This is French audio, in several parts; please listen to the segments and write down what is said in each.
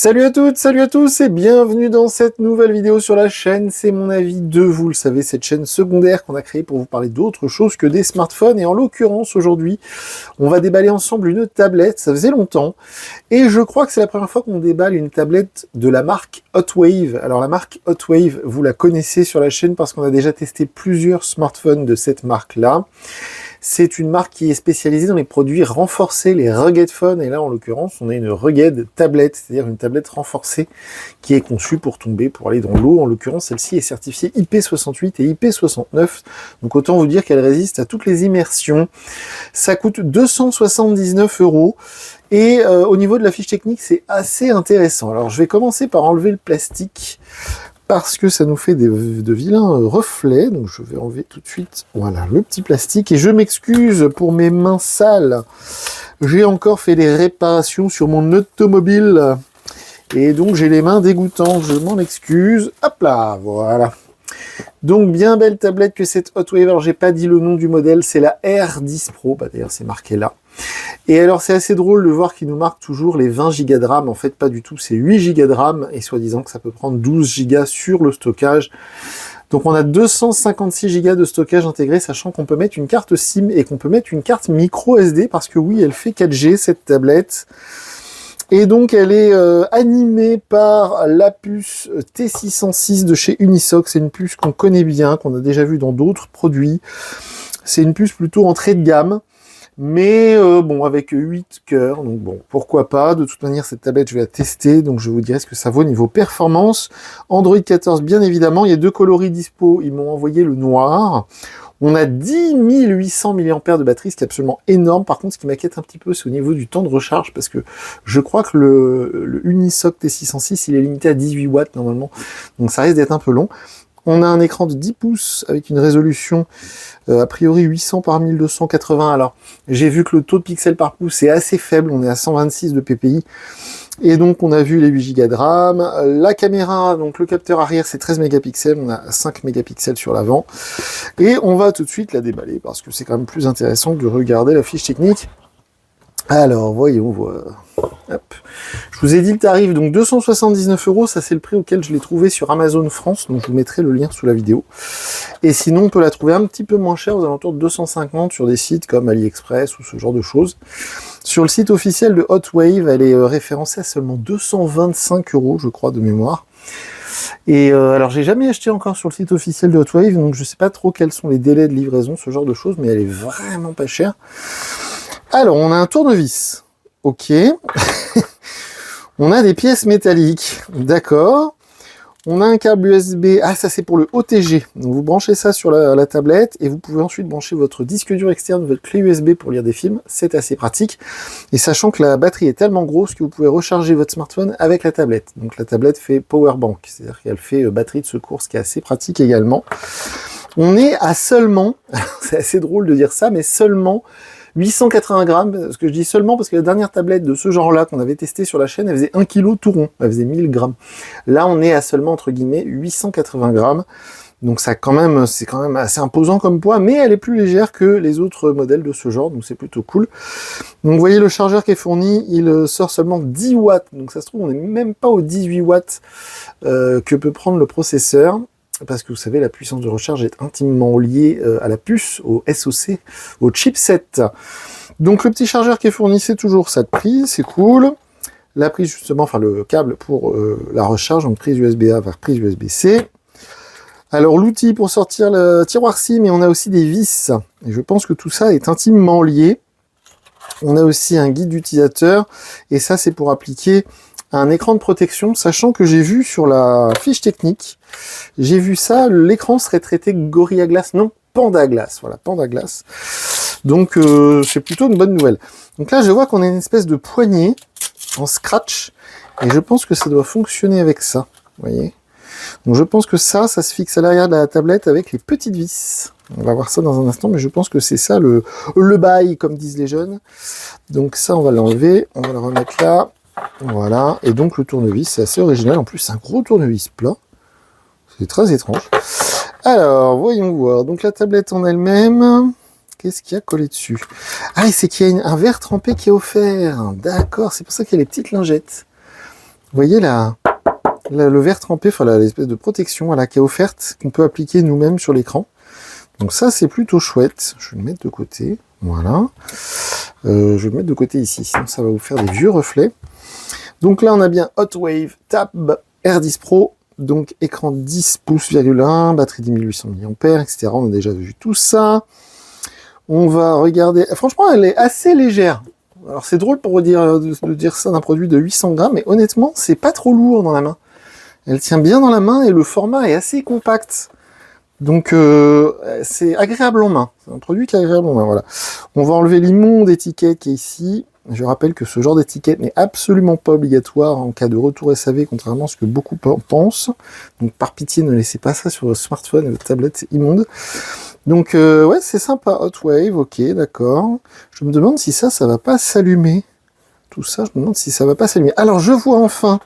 Salut à toutes, salut à tous et bienvenue dans cette nouvelle vidéo sur la chaîne. C'est mon avis 2, vous le savez, cette chaîne secondaire qu'on a créée pour vous parler d'autre chose que des smartphones. Et en l'occurrence, aujourd'hui, on va déballer ensemble une tablette, ça faisait longtemps. Et je crois que c'est la première fois qu'on déballe une tablette de la marque Hotwave. Alors la marque Hotwave, vous la connaissez sur la chaîne parce qu'on a déjà testé plusieurs smartphones de cette marque-là. C'est une marque qui est spécialisée dans les produits renforcés, les rugged phones, et là en l'occurrence on a une rugged tablette, c'est-à-dire une tablette renforcée qui est conçue pour tomber, pour aller dans l'eau. En l'occurrence celle-ci est certifiée IP68 et IP69, donc autant vous dire qu'elle résiste à toutes les immersions. Ça coûte 279 €. Et au niveau de la fiche technique, c'est assez intéressant. Alors je vais commencer par enlever le plastique, parce que ça nous fait de vilains reflets. Donc je vais enlever tout de suite, voilà, le petit plastique. Et je m'excuse pour mes mains sales. J'ai encore fait des réparations sur mon automobile. Et donc j'ai les mains dégoûtantes, je m'en excuse. Hop là, voilà. Donc bien belle tablette que cette Hotwave. Alors j'ai pas dit le nom du modèle, c'est la R10 Pro. Bah, d'ailleurs c'est marqué là. Et alors c'est assez drôle de voir qu'il nous marque toujours les 20 Go de RAM. En fait pas du tout, c'est 8 Go de RAM et soi-disant que ça peut prendre 12 Go sur le stockage. Donc on a 256 Go de stockage intégré, sachant qu'on peut mettre une carte SIM et qu'on peut mettre une carte micro SD, parce que oui, elle fait 4G cette tablette. Et donc elle est animée par la puce T606 de chez Unisoc. C'est une puce qu'on connaît bien, qu'on a déjà vu dans d'autres produits. C'est une puce plutôt entrée de gamme. Mais bon, avec 8 cœurs, donc bon, pourquoi pas. De toute manière, cette tablette, je vais la tester, donc je vous dirai ce que ça vaut niveau performance. Android 14, bien évidemment, il y a 2 coloris dispo, ils m'ont envoyé le noir. On a 10 800 mAh de batterie, ce qui est absolument énorme. Par contre, ce qui m'inquiète un petit peu, c'est au niveau du temps de recharge, parce que je crois que le Unisoc T606, il est limité à 18 watts normalement, donc ça risque d'être un peu long. On a un écran de 10 pouces avec une résolution a priori 800 par 1280. Alors, j'ai vu que le taux de pixels par pouce est assez faible, on est à 126 de ppi. Et donc, on a vu les 8 Go de RAM. La caméra, donc le capteur arrière, c'est 13 mégapixels, on a 5 mégapixels sur l'avant. Et on va tout de suite la déballer, parce que c'est quand même plus intéressant de regarder la fiche technique. Alors, voyons voir. Hop. Je vous ai dit le tarif, donc 279 €, ça c'est le prix auquel je l'ai trouvé sur Amazon France, donc je vous mettrai le lien sous la vidéo. Et sinon, on peut la trouver un petit peu moins chère, aux alentours de 250 sur des sites comme AliExpress ou ce genre de choses. Sur le site officiel de Hotwave, elle est référencée à seulement 225 €, je crois, de mémoire. Et alors, j'ai jamais acheté encore sur le site officiel de Hotwave, donc je sais pas trop quels sont les délais de livraison, ce genre de choses, mais elle est vraiment pas chère. Alors, on a un tournevis. Ok. On a des pièces métalliques. D'accord. On a un câble USB. Ah, ça c'est pour le OTG. Donc vous branchez ça sur la tablette et vous pouvez ensuite brancher votre disque dur externe, votre clé USB pour lire des films. C'est assez pratique. Et sachant que la batterie est tellement grosse que vous pouvez recharger votre smartphone avec la tablette. Donc la tablette fait power bank. C'est-à-dire qu'elle fait batterie de secours, ce qui est assez pratique également. On est à seulement, c'est assez drôle de dire ça, mais seulement 880 grammes, ce que je dis seulement parce que la dernière tablette de ce genre-là qu'on avait testé sur la chaîne, elle faisait 1 kg tout rond, elle faisait 1000 grammes. Là, on est à seulement, entre guillemets, 880 grammes. Donc ça quand même, c'est quand même assez imposant comme poids, mais elle est plus légère que les autres modèles de ce genre, donc c'est plutôt cool. Donc vous voyez le chargeur qui est fourni, il sort seulement 10 watts, donc ça se trouve on n'est même pas aux 18 watts que peut prendre le processeur. Parce que vous savez, la puissance de recharge est intimement liée à la puce, au SoC, au chipset. Donc le petit chargeur qui est fourni, c'est toujours cette prise, c'est cool. La prise justement, enfin le câble pour la recharge, donc prise USB-A vers prise USB-C. Alors l'outil pour sortir le tiroir SIM, et on a aussi des vis. Et je pense que tout ça est intimement lié. On a aussi un guide d'utilisateur, et ça c'est pour appliquer un écran de protection, sachant que j'ai vu sur la fiche technique, j'ai vu ça, l'écran serait traité Gorilla Glass, non, Panda Glass, voilà, Panda Glass. Donc c'est plutôt une bonne nouvelle. Donc là je vois qu'on a une espèce de poignée en scratch, et je pense que ça doit fonctionner avec ça, vous voyez. Donc je pense que ça se fixe à l'arrière de la tablette avec les petites vis. On va voir ça dans un instant, mais je pense que c'est ça le bail, comme disent les jeunes. Donc ça on va l'enlever, on va le remettre là. Voilà, et donc le tournevis, c'est assez original, en plus c'est un gros tournevis plat, c'est très étrange. Alors, voyons voir, donc la tablette en elle-même, qu'est-ce qu'il y a collé dessus? Ah, et c'est qu'il y a un verre trempé qui est offert, d'accord, c'est pour ça qu'il y a les petites lingettes. voyez le verre trempé, enfin l'espèce de protection voilà, qui est offerte, qu'on peut appliquer nous-mêmes sur l'écran. Donc ça, c'est plutôt chouette. Je vais le mettre de côté. Voilà. Je vais le mettre de côté ici, sinon ça va vous faire des vieux reflets. Donc là, on a bien Hot Wave Tab R10 Pro. Donc écran 10 pouces,1, batterie 10 800 mAh, etc. On a déjà vu tout ça. On va regarder... Franchement, elle est assez légère. Alors c'est drôle pour de dire ça d'un produit de 800 grammes, mais honnêtement, c'est pas trop lourd dans la main. Elle tient bien dans la main et le format est assez compact. Donc c'est agréable en main. C'est un produit qui est agréable en main, voilà. On va enlever l'immonde étiquette qui est ici. Je rappelle que ce genre d'étiquette n'est absolument pas obligatoire en cas de retour SAV, contrairement à ce que beaucoup pensent. Donc par pitié, ne laissez pas ça sur votre smartphone et votre tablette immonde. Donc ouais, c'est sympa, Hot Wave, ok, d'accord. Je me demande si ça va pas s'allumer. Tout ça, je me demande si ça va pas s'allumer. Alors je vois enfin,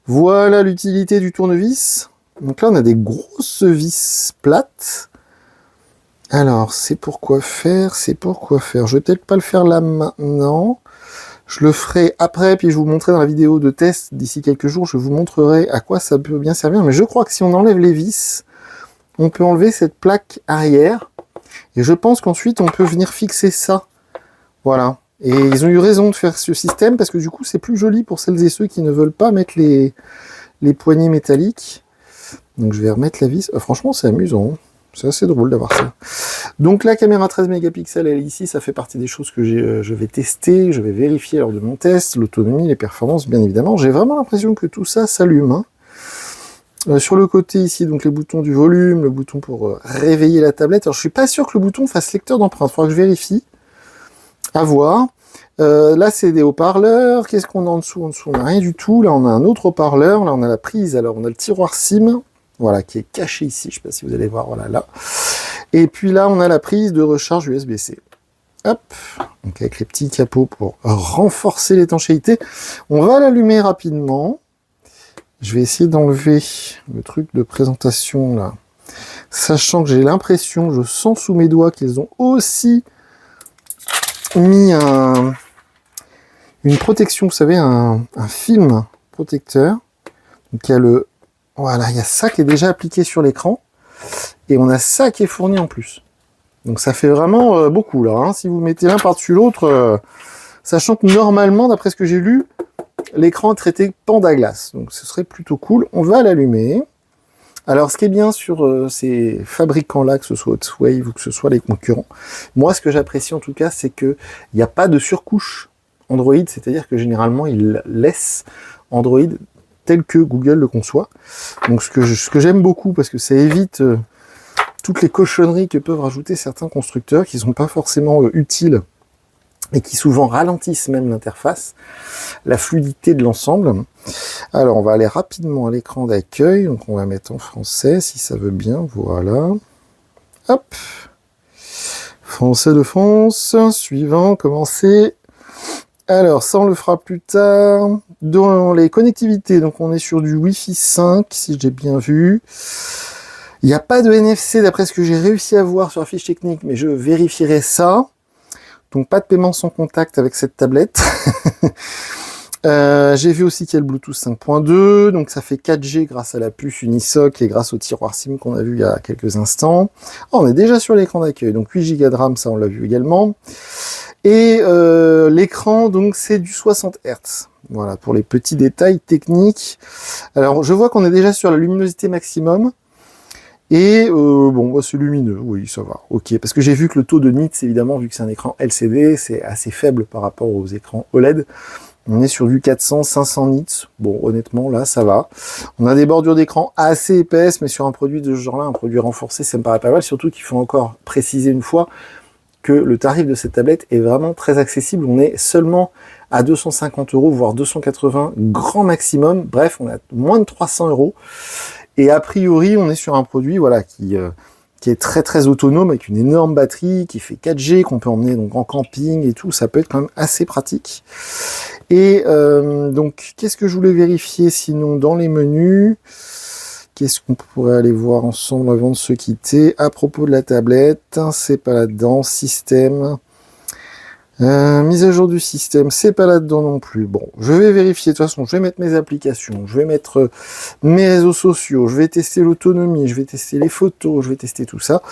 voilà l'utilité du tournevis. Donc là, on a des grosses vis plates. Alors, c'est pour quoi faire, Je vais peut-être pas le faire là maintenant. Je le ferai après, puis je vous montrerai dans la vidéo de test d'ici quelques jours. Je vous montrerai à quoi ça peut bien servir. Mais je crois que si on enlève les vis, on peut enlever cette plaque arrière. Et je pense qu'ensuite, on peut venir fixer ça. Voilà. Et ils ont eu raison de faire ce système, parce que du coup, c'est plus joli pour celles et ceux qui ne veulent pas mettre les poignées métalliques. Donc je vais remettre la vis. Franchement, c'est amusant. C'est assez drôle d'avoir ça. Donc la caméra 13 mégapixels, elle est ici. Ça fait partie des choses que je vais tester. Je vais vérifier lors de mon test. L'autonomie, les performances, bien évidemment. J'ai vraiment l'impression que tout ça s'allume. Hein. Sur le côté ici, donc les boutons du volume, le bouton pour réveiller la tablette. Alors je suis pas sûr que le bouton fasse lecteur d'empreinte. Il faudra que je vérifie. À voir. Là, c'est des haut-parleurs. Qu'est-ce qu'on a en dessous? En dessous, on n'a rien du tout. Là, on a un autre haut-parleur. Là, on a la prise. Alors, on a le tiroir SIM. Voilà, qui est caché ici. Je ne sais pas si vous allez voir. Voilà, là. Et puis là, on a la prise de recharge USB-C. Hop. Donc, avec les petits capots pour renforcer l'étanchéité. On va l'allumer rapidement. Je vais essayer d'enlever le truc de présentation, là. Sachant que j'ai l'impression, je sens sous mes doigts qu'ils ont aussi mis une protection, vous savez, un film protecteur. Donc il y a voilà, il y a ça qui est déjà appliqué sur l'écran et on a ça qui est fourni en plus. Donc ça fait vraiment beaucoup là. Hein. Si vous mettez l'un par-dessus l'autre, sachant que normalement, d'après ce que j'ai lu, l'écran est traité Pandaglace. Donc ce serait plutôt cool. On va l'allumer. Alors, ce qui est bien sur ces fabricants-là, que ce soit Hotwave ou que ce soit les concurrents, moi, ce que j'apprécie en tout cas, c'est qu'il n'y a pas de surcouche Android, c'est-à-dire que généralement, ils laissent Android tel que Google le conçoit. Donc, ce que j'aime beaucoup, parce que ça évite toutes les cochonneries que peuvent rajouter certains constructeurs qui ne sont pas forcément utiles et qui souvent ralentissent même l'interface, la fluidité de l'ensemble. Alors, on va aller rapidement à l'écran d'accueil, donc on va mettre en français, si ça veut bien, voilà. Hop. Français de France, suivant, commencer. Alors, ça on le fera plus tard. Dans les connectivités, donc on est sur du Wi-Fi 5, si j'ai bien vu. Il n'y a pas de NFC d'après ce que j'ai réussi à voir sur la fiche technique, mais je vérifierai ça. Donc pas de paiement sans contact avec cette tablette. J'ai vu aussi qu'il y a le Bluetooth 5.2, donc ça fait 4G grâce à la puce Unisoc et grâce au tiroir SIM qu'on a vu il y a quelques instants. Oh, on est déjà sur l'écran d'accueil, donc 8 Go de RAM, ça on l'a vu également. Et l'écran, donc c'est du 60 Hz. Voilà, pour les petits détails techniques. Alors je vois qu'on est déjà sur la luminosité maximum. Et bon, bah, c'est lumineux, oui, ça va, ok. Parce que j'ai vu que le taux de nits, évidemment, vu que c'est un écran LCD, c'est assez faible par rapport aux écrans OLED. On est sur du 400-500 nits. Bon, honnêtement, là, ça va. On a des bordures d'écran assez épaisses, mais sur un produit de ce genre-là, un produit renforcé, ça me paraît pas mal. Surtout qu'il faut encore préciser une fois que le tarif de cette tablette est vraiment très accessible. On est seulement à 250 €, voire 280 grand maximum. Bref, on a moins de 300 €. Et a priori, on est sur un produit voilà, qui est très très autonome, avec une énorme batterie, qui fait 4G, qu'on peut emmener donc en camping et tout. Ça peut être quand même assez pratique. Et donc, qu'est-ce que je voulais vérifier sinon dans les menus? Qu'est-ce qu'on pourrait aller voir ensemble avant de se quitter? À propos de la tablette, c'est pas là-dedans. Système. Mise à jour du système, c'est pas là-dedans non plus. Bon, je vais vérifier, de toute façon, je vais mettre mes applications, je vais mettre mes réseaux sociaux, je vais tester l'autonomie, je vais tester les photos, je vais tester tout ça.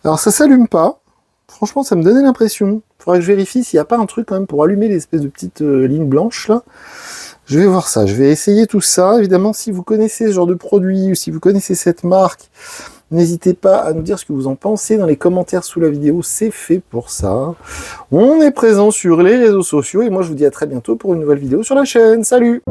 Alors ça s'allume pas, franchement ça me donnait l'impression. Faudrait que je vérifie s'il n'y a pas un truc quand même pour allumer l'espèce de petite ligne blanche là. Je vais voir ça, je vais essayer tout ça. Évidemment, si vous connaissez ce genre de produit ou si vous connaissez cette marque, n'hésitez pas à nous dire ce que vous en pensez dans les commentaires sous la vidéo, c'est fait pour ça. On est présent sur les réseaux sociaux et moi je vous dis à très bientôt pour une nouvelle vidéo sur la chaîne. Salut!